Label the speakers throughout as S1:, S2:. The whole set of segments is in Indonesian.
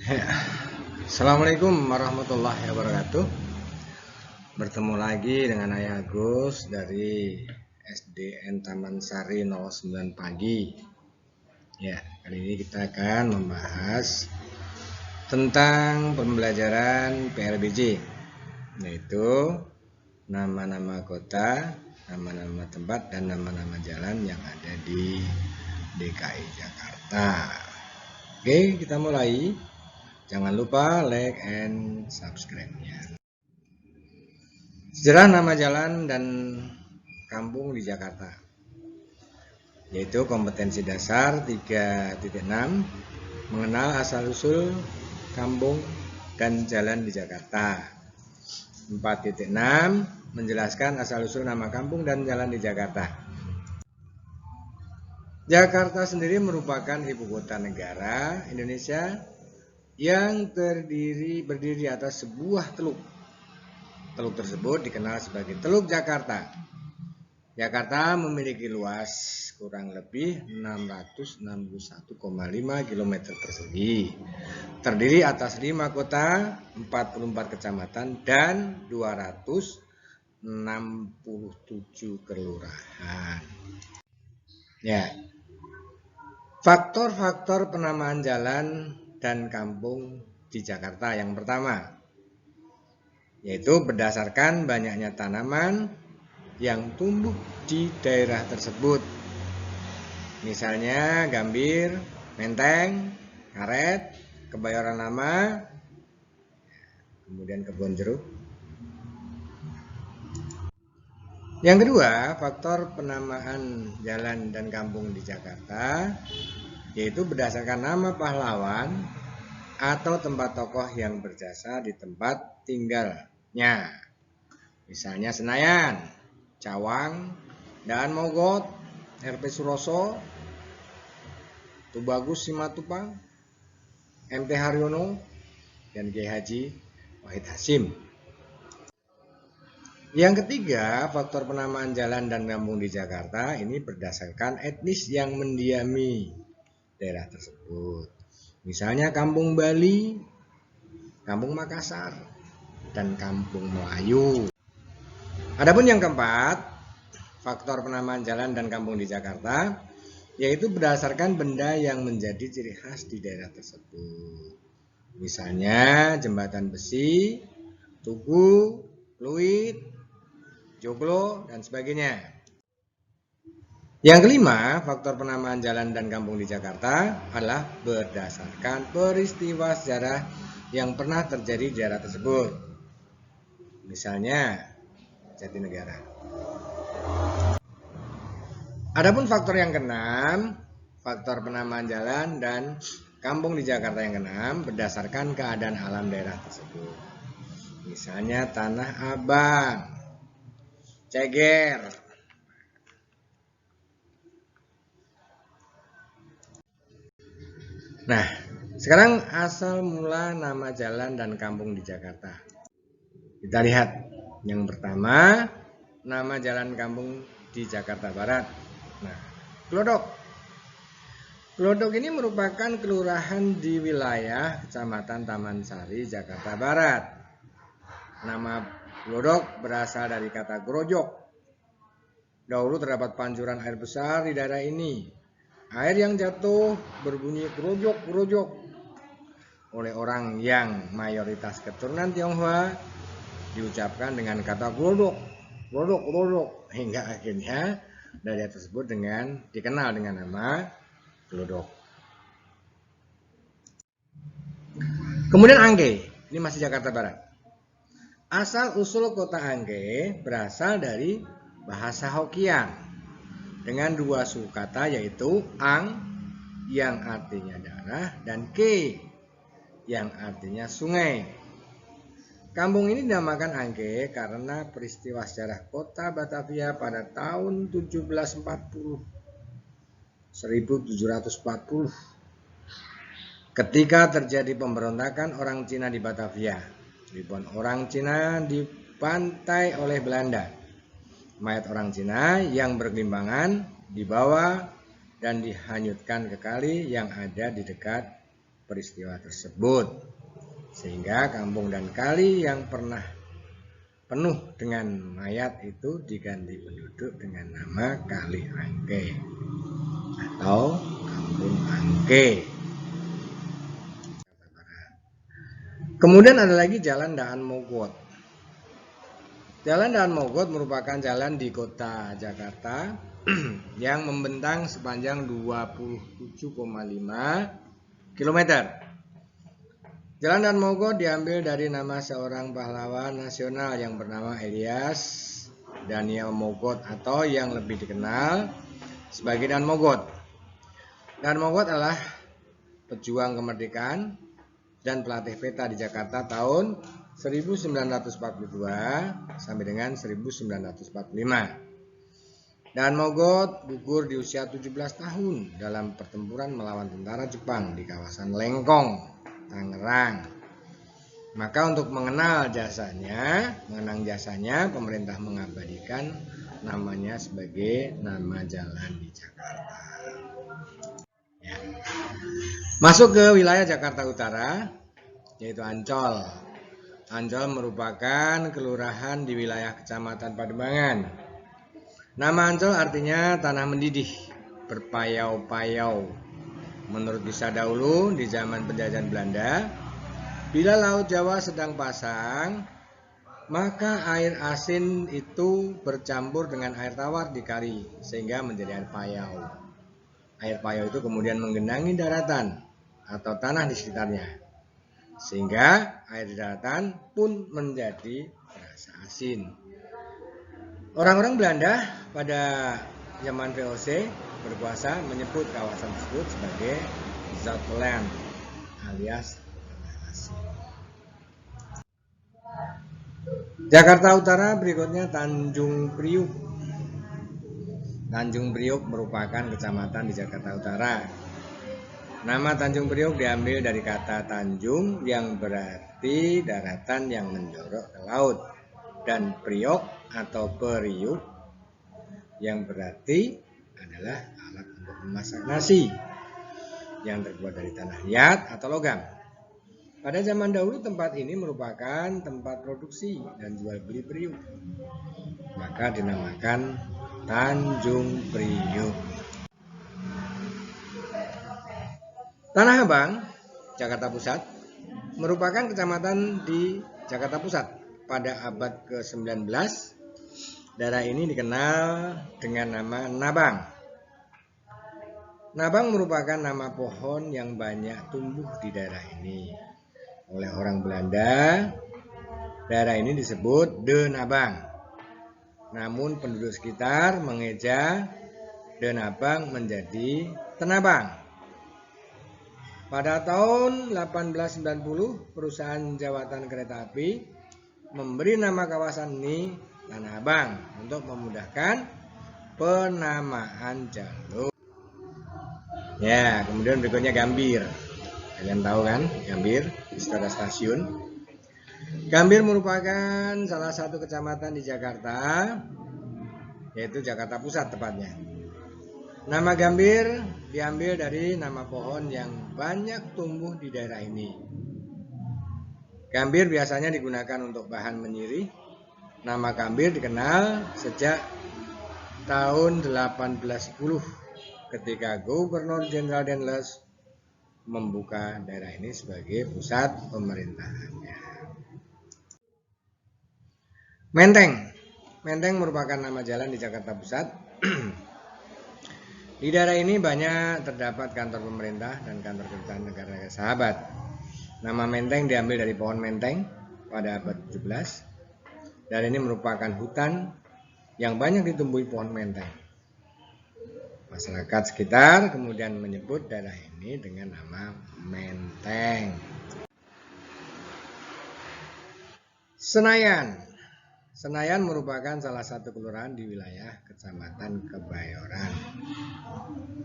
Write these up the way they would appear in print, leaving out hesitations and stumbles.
S1: Assalamualaikum warahmatullahi wabarakatuh. Bertemu lagi dengan Ayah Agus dari SDN Taman Sari 09 Pagi. Ya, kali ini kita akan membahas tentang pembelajaran PLBJ, yaitu nama-nama kota, nama-nama tempat, dan nama-nama jalan yang ada di DKI Jakarta. Oke, kita mulai. Jangan lupa like and subscribe-nya. Sejarah nama jalan dan kampung di Jakarta, yaitu kompetensi dasar 3.6 mengenal asal-usul kampung dan jalan di Jakarta. 4.6 menjelaskan asal-usul nama kampung dan jalan di Jakarta. Jakarta sendiri merupakan ibu kota negara Indonesia yang berdiri di atas sebuah teluk. Teluk tersebut dikenal sebagai Teluk Jakarta. Jakarta memiliki luas kurang lebih 661,5 km persegi. Terdiri atas 5 kota, 44 kecamatan, dan 267 kelurahan. Ya. Faktor-faktor penamaan jalan dan kampung di Jakarta yang pertama, yaitu berdasarkan banyaknya tanaman yang tumbuh di daerah tersebut. Misalnya gambir, menteng, karet, kebayoran lama, kemudian kebun jeruk. Yang kedua, faktor penamaan jalan dan kampung di Jakarta, yaitu berdasarkan nama pahlawan atau tempat tokoh yang berjasa di tempat tinggalnya. Misalnya Senayan, Cawang, Daan Mogot, RP Suroso, Tubagus Simatupang, MT Haryono, dan Kiai Haji Wahid Hasyim. Yang ketiga, faktor penamaan jalan dan kampung di Jakarta ini berdasarkan etnis yang mendiami daerah tersebut. Misalnya Kampung Bali, Kampung Makassar, dan Kampung Melayu. Adapun yang keempat, faktor penamaan jalan dan kampung di Jakarta, yaitu berdasarkan benda yang menjadi ciri khas di daerah tersebut. Misalnya jembatan besi, tugu, fluid, joglo, dan sebagainya. Yang kelima, faktor penamaan jalan dan kampung di Jakarta adalah berdasarkan peristiwa sejarah yang pernah terjadi di daerah tersebut. Misalnya Jatinegara. Adapun faktor yang keenam, faktor penamaan jalan dan kampung di Jakarta yang keenam berdasarkan keadaan alam daerah tersebut. Misalnya Tanah Abang, Ceger. Nah, sekarang asal mula nama jalan dan kampung di Jakarta. Kita lihat. Yang pertama, nama jalan kampung di Jakarta Barat. Nah, Glodok. Glodok ini merupakan kelurahan di wilayah Kecamatan Taman Sari, Jakarta Barat. Nama Glodok berasal dari kata grojok. Dahulu terdapat pancuran air besar di daerah ini. Air yang jatuh berbunyi grojok-grojok oleh orang yang mayoritas keturunan Tionghoa diucapkan dengan kata glodok, glodok, glodok, hingga akhirnya daerah tersebut dikenal dengan nama Glodok. Kemudian Angke, ini masih Jakarta Barat. Asal usul kota Angke berasal dari bahasa Hokian dengan dua suku kata, yaitu ang yang artinya darah dan ke yang artinya sungai. Kampung ini dinamakan Angke karena peristiwa sejarah kota Batavia pada tahun 1740 ketika terjadi pemberontakan orang Cina di Batavia. Ribuan orang Cina dibantai oleh Belanda. Mayat orang Cina yang bergelimpangan dibawa dan dihanyutkan ke kali yang ada di dekat peristiwa tersebut. Sehingga kampung dan kali yang pernah penuh dengan mayat itu diganti penduduk dengan nama Kali Angke atau Kampung Angke. Kemudian ada lagi Jalan Daan Mogot. Jalan Daan Mogot merupakan jalan di kota Jakarta yang membentang sepanjang 27,5 km. Jalan Daan Mogot diambil dari nama seorang pahlawan nasional yang bernama Elias Daniel Mogot atau yang lebih dikenal sebagai Daan Mogot. Daan Mogot adalah pejuang kemerdekaan dan pelatih peta di Jakarta tahun 1942 sampai dengan 1945. Daan Mogot gugur di usia 17 tahun dalam pertempuran melawan tentara Jepang di kawasan Lengkong, Tangerang. Maka untuk mengenang jasanya, pemerintah mengabadikan namanya sebagai nama jalan di Jakarta. Ya. Masuk ke wilayah Jakarta Utara, yaitu Ancol. Ancol merupakan kelurahan di wilayah Kecamatan Pademangan. Nama Ancol artinya tanah mendidih, berpayau-payau. Menurut kisah dahulu di zaman penjajahan Belanda, bila Laut Jawa sedang pasang, maka air asin itu bercampur dengan air tawar di kali sehingga menjadi air payau. Air payau itu kemudian menggenangi daratan atau tanah di sekitarnya, sehingga air di daratan pun menjadi rasa asin. Orang-orang Belanda pada zaman VOC berkuasa menyebut kawasan tersebut sebagai Zoutland alias tanah asin. Jakarta Utara berikutnya Tanjung Priuk. Tanjung Priuk merupakan kecamatan di Jakarta Utara. Nama Tanjung Priuk diambil dari kata Tanjung yang berarti daratan yang menjorok ke laut, dan Priok atau periuk yang berarti adalah alat untuk memasak nasi yang terbuat dari tanah liat atau logam. Pada zaman dahulu tempat ini merupakan tempat produksi dan jual beli periuk, maka dinamakan Tanjung Priuk. Tanah Abang, Jakarta Pusat, merupakan kecamatan di Jakarta Pusat. Pada abad ke-19, daerah ini dikenal dengan nama Nabang. Nabang merupakan nama pohon yang banyak tumbuh di daerah ini. Oleh orang Belanda, daerah ini disebut De Nabang. Namun penduduk sekitar mengeja De Nabang menjadi Tenabang. Pada tahun 1890, perusahaan jawatan kereta api memberi nama kawasan ini Tanah Abang untuk memudahkan penamaan jalur. Ya, kemudian berikutnya Gambir. Kalian tahu kan, Gambir, itu ada stasiun. Gambir merupakan salah satu kecamatan di Jakarta, yaitu Jakarta Pusat tepatnya. Nama Gambir diambil dari nama pohon yang banyak tumbuh di daerah ini. Gambir biasanya digunakan untuk bahan menyirih. Nama Gambir dikenal sejak tahun 1810 ketika Gubernur Jenderal Dendles membuka daerah ini sebagai pusat pemerintahannya. Menteng. Menteng merupakan nama jalan di Jakarta Pusat. Di daerah ini banyak terdapat kantor pemerintah dan kantor kedutaan negara sahabat. Nama Menteng diambil dari pohon menteng pada abad 17. Dan ini merupakan hutan yang banyak ditumbuhi pohon menteng. Masyarakat sekitar kemudian menyebut daerah ini dengan nama Menteng. Senayan. Senayan merupakan salah satu kelurahan di wilayah Kecamatan Kebayoran,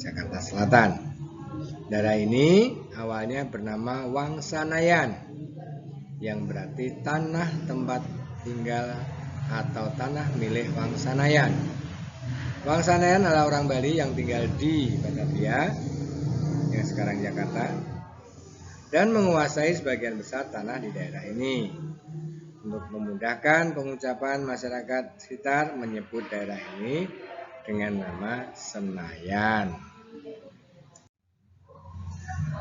S1: Jakarta Selatan. Daerah ini awalnya bernama Wangsanayan, yang berarti tanah tempat tinggal atau tanah milik Wangsanayan. Wangsanayan adalah orang Bali yang tinggal di Batavia, yang sekarang Jakarta. dan menguasai sebagian besar tanah di daerah ini. Untuk memudahkan pengucapan masyarakat sekitar menyebut daerah ini dengan nama Senayan.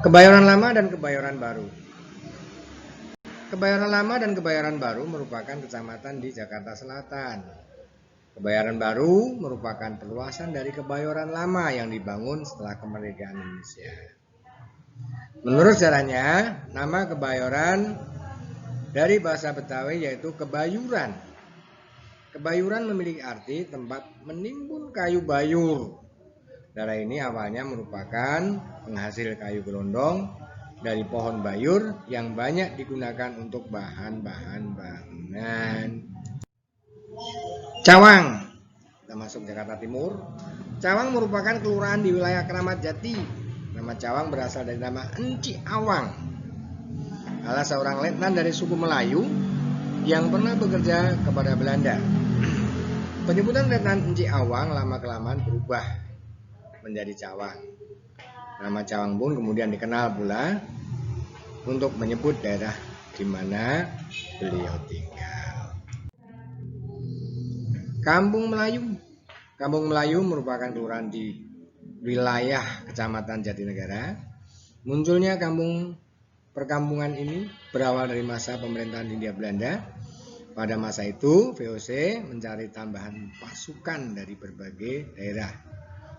S1: Kebayoran Lama dan Kebayoran Baru. Kebayoran Lama dan Kebayoran Baru merupakan kecamatan di Jakarta Selatan. Kebayoran Baru merupakan perluasan dari Kebayoran Lama yang dibangun setelah kemerdekaan Indonesia. Menurut sejarahnya, nama Kebayoran dari bahasa Betawi yaitu kebayuran. Kebayuran memiliki arti tempat menimbun kayu bayur. Daerah ini awalnya merupakan penghasil kayu gelondong dari pohon bayur yang banyak digunakan untuk bahan-bahan bangunan. Cawang, kita masuk Jakarta Timur. Cawang merupakan kelurahan di wilayah Kramat Jati. Nama Cawang berasal dari nama Enci Awang, salah seorang letnan dari suku Melayu yang pernah bekerja kepada Belanda. Penyebutan letnan Enci Awang lama-kelamaan berubah menjadi Cawang. Nama Cawang pun kemudian dikenal pula untuk menyebut daerah di mana beliau tinggal. Kampung Melayu. Kampung Melayu merupakan kelurahan di wilayah Kecamatan Jatinegara. Munculnya kampung perkampungan ini berawal dari masa pemerintahan Hindia Belanda. Pada masa itu, VOC mencari tambahan pasukan dari berbagai daerah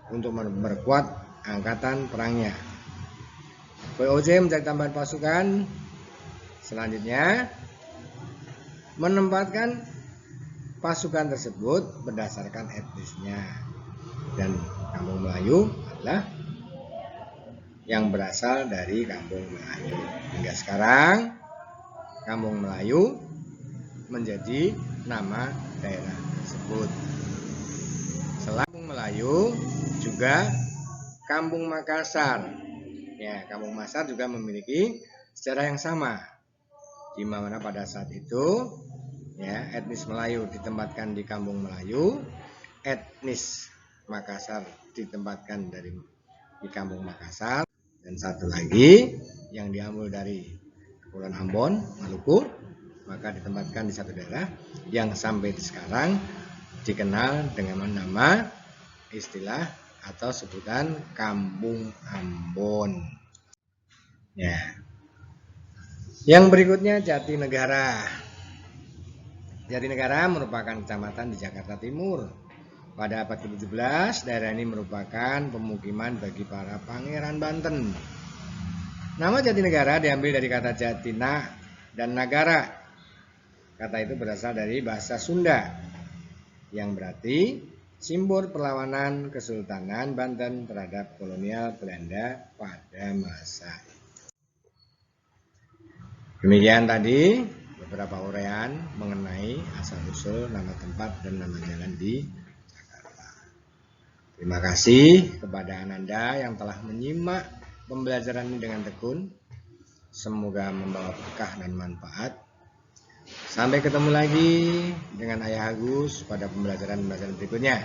S1: untuk memperkuat angkatan perangnya. VOC mencari tambahan pasukan, selanjutnya menempatkan pasukan tersebut berdasarkan etnisnya, dan Kampung Melayu adalah yang berasal dari Kampung Melayu. Hingga sekarang Kampung Melayu menjadi nama daerah tersebut. Selain Kampung Melayu juga Kampung Makassar. Ya, Kampung Makassar juga memiliki sejarah yang sama, di mana pada saat itu ya, etnis Melayu ditempatkan di Kampung Melayu, etnis Makassar ditempatkan di Kampung Makassar, dan satu lagi yang diambil dari Kepulauan Ambon, Maluku, maka ditempatkan di satu daerah yang sampai sekarang dikenal dengan nama istilah atau sebutan Kampung Ambon. Ya. Yang berikutnya Jatinegara. Jatinegara merupakan kecamatan di Jakarta Timur. Pada abad ke-17, daerah ini merupakan pemukiman bagi para pangeran Banten. Nama Jatinegara diambil dari kata Jatina dan Nagara. Kata itu berasal dari bahasa Sunda yang berarti simbol perlawanan Kesultanan Banten terhadap kolonial Belanda pada masa itu. Demikian tadi beberapa uraian mengenai asal-usul nama tempat dan nama jalan di Jakarta. Terima kasih kepada Ananda yang telah menyimak pembelajaran ini dengan tekun. Semoga membawa berkah dan manfaat. Sampai ketemu lagi dengan Ayah Agus pada pembelajaran berikutnya.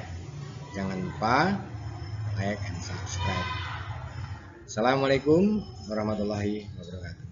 S1: Jangan lupa like and subscribe. Assalamualaikum warahmatullahi wabarakatuh.